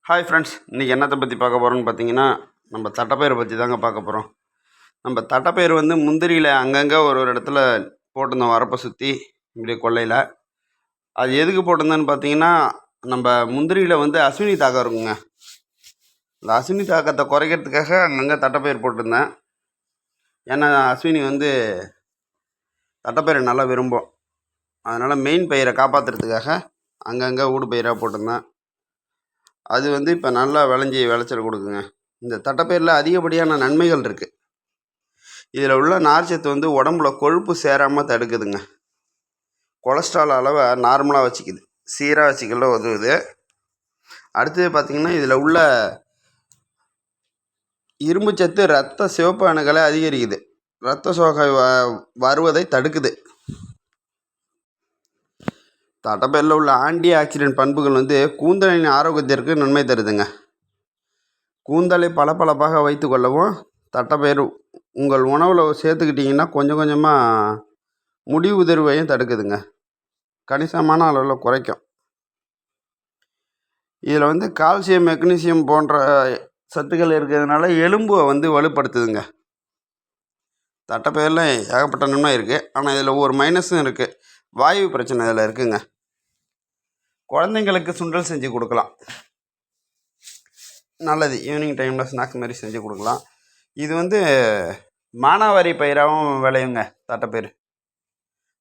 Hi friends, இன்றைக்கி என்னத்தை பற்றி பார்க்க போகிறோன்னு பார்த்தீங்கன்னா, நம்ம தட்டைப்பயிரை பற்றி தாங்க பார்க்க போகிறோம். நம்ம தட்டைப்பயிறு வந்து முந்திரியில் அங்கங்கே ஒரு ஒரு இடத்துல போட்டிருந்தோம், வரப்பை சுற்றி இப்படி கொல்லையில். அது எதுக்கு போட்டிருந்தோன்னு பார்த்தீங்கன்னா, நம்ம முந்திரியில் வந்து அஸ்வினி தாக்கம் இருக்குங்க. அந்த அஸ்வினி தாக்கத்தை குறைக்கிறதுக்காக அங்கங்கே தட்டைப்பயிர் போட்டிருந்தேன். ஏன்னா அஸ்வினி வந்து தட்டைப்பயிரை நல்லா விரும்பும். அதனால் மெயின் பயிரை காப்பாற்றுறதுக்காக அங்கங்கே ஊடு பயிராக போட்டிருந்தேன். அது வந்து இப்போ நல்லா விளைச்சல் கொடுக்குங்க. இந்த தட்டைப்பயிரில் அதிகப்படியான நன்மைகள் இருக்குது. இதில் உள்ள நார்ச்சத்து வந்து உடம்புல கொழுப்பு சேராமல் தடுக்குதுங்க. கொலஸ்ட்ரால் அளவை நார்மலாக வச்சுக்குது, சீராக வச்சுக்கல உதவுது. அடுத்தது பார்த்திங்கன்னா, இதில் உள்ள இரும்பு சத்து இரத்த சிவப்பு அணுக்களை அதிகரிக்குது, இரத்த சோகை வருவதை தடுக்குது. தட்டைப்பயிரில் உள்ள ஆன்டி ஆக்சிடென்ட் பண்புகள் வந்து கூந்தலின் ஆரோக்கியத்திற்கு நன்மை தருதுங்க. கூந்தலை பளபளப்பாக வைத்து கொள்ளவும் தட்டைப்பயிறு உங்கள் உணவில் சேர்த்துக்கிட்டிங்கன்னா கொஞ்சம் கொஞ்சமாக முடி உதிர்வையும் தடுக்குதுங்க, கணிசமான அளவில் குறைக்கும். இதில் வந்து கால்சியம், மெக்னீசியம் போன்ற சத்துக்கள் இருக்கிறதுனால எலும்பை வந்து வலுப்படுத்துதுங்க. தட்டைப்பயிரில் ஏகப்பட்ட நன்மை இருக்குது. ஆனால் இதில் ஒரு மைனஸும் இருக்குது. வாயு பிரச்சனை இதில் இருக்குங்க. குழந்தைங்களுக்கு சுண்டல் செஞ்சு கொடுக்கலாம், நல்லது. ஈவினிங் டைமில் ஸ்நாக்ஸ் மாதிரி செஞ்சு கொடுக்கலாம். இது வந்து மானாவாரி பயிராகவும் விளையுங்க. தட்டைப்பயிறு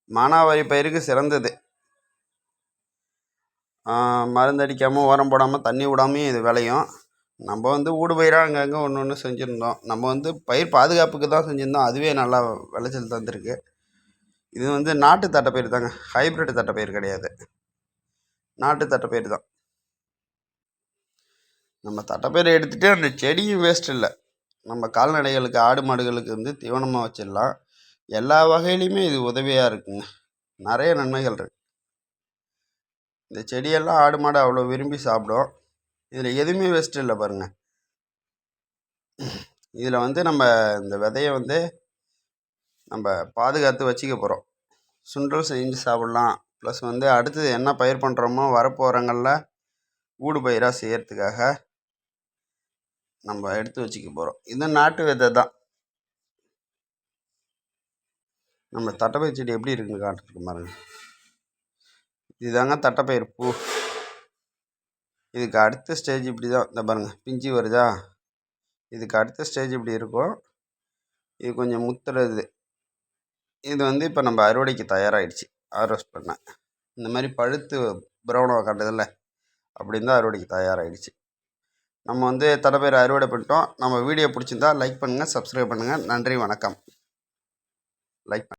மானாவாரி பயிருக்கு சிறந்தது. மருந்தடிக்காமல், உரம் போடாமல், தண்ணி விடாமையும் இது விளையும். நம்ம வந்து ஊடு பயிராக அங்கங்கே ஒன்று ஒன்று செஞ்சுருந்தோம். நம்ம வந்து பயிர் பாதுகாப்புக்கு தான் செஞ்சுருந்தோம். அதுவே நல்லா விளைச்சல் தந்துருக்கு. இது வந்து நாட்டு தட்டைப்பயிறு தாங்க, ஹைப்ரிட் தட்டைப்பயிறு கிடையாது, நாட்டு தட்டைப்பயிறு தான். நம்ம தட்டைப்பயிரை எடுத்துகிட்டு அந்த செடியும் வேஸ்ட் இல்லை. நம்ம கால்நடைகளுக்கு, ஆடு மாடுகளுக்கு வந்து தீவனமாக வச்சிடலாம். எல்லா வகையிலையுமே இது உதவியாக இருக்குங்க. நிறைய நன்மைகள் இருக்குது. இந்த செடியெல்லாம் ஆடு மாடு அவ்வளோ விரும்பி சாப்பிடும். இதில் எதுவுமே வேஸ்ட் இல்லை பாருங்கள். இதில் வந்து நம்ம இந்த விதையை வந்து நம்ம பாதுகாத்து வச்சுக்க போகிறோம். சுண்டல் செஞ்சு சாப்பிட்லாம். ப்ளஸ் வந்து அடுத்தது என்ன பயிர் பண்ணுறோமோ வரப்போகிறங்களில் ஊடு பயிராக செய்கிறதுக்காக நம்ம எடுத்து வச்சுக்க போகிறோம். இது நாட்டு விதை தான். நம்ம தட்டைப்பயிர் செடி எப்படி இருக்குன்னு காட்டுறதுக்கு பாருங்க. இதுதாங்க தட்டைப்பயிர் பூ. இதுக்கு அடுத்த ஸ்டேஜ் இப்படி தான். இந்த பாருங்கள், பிஞ்சு வருதா? இதுக்கு அடுத்த ஸ்டேஜ் இப்படி இருக்கும். இது கொஞ்சம் முத்துறது. இது வந்து இப்போ நம்ம அறுவடைக்கு தயாராகிடுச்சு. ஹார்வெஸ்ட் பண்ண இந்த மாதிரி பழுத்து ப்ரௌனாக காட்டுதில்ல, அப்படின்னு தான் அறுவடைக்கு தயாராகிடுச்சு. நம்ம வந்து தட்டைப்பயிரை அறுவடை பண்ணிட்டோம். நம்ம வீடியோ பிடிச்சிருந்தா லைக் பண்ணுங்கள், சப்ஸ்கிரைப் பண்ணுங்கள். நன்றி, வணக்கம். லைக்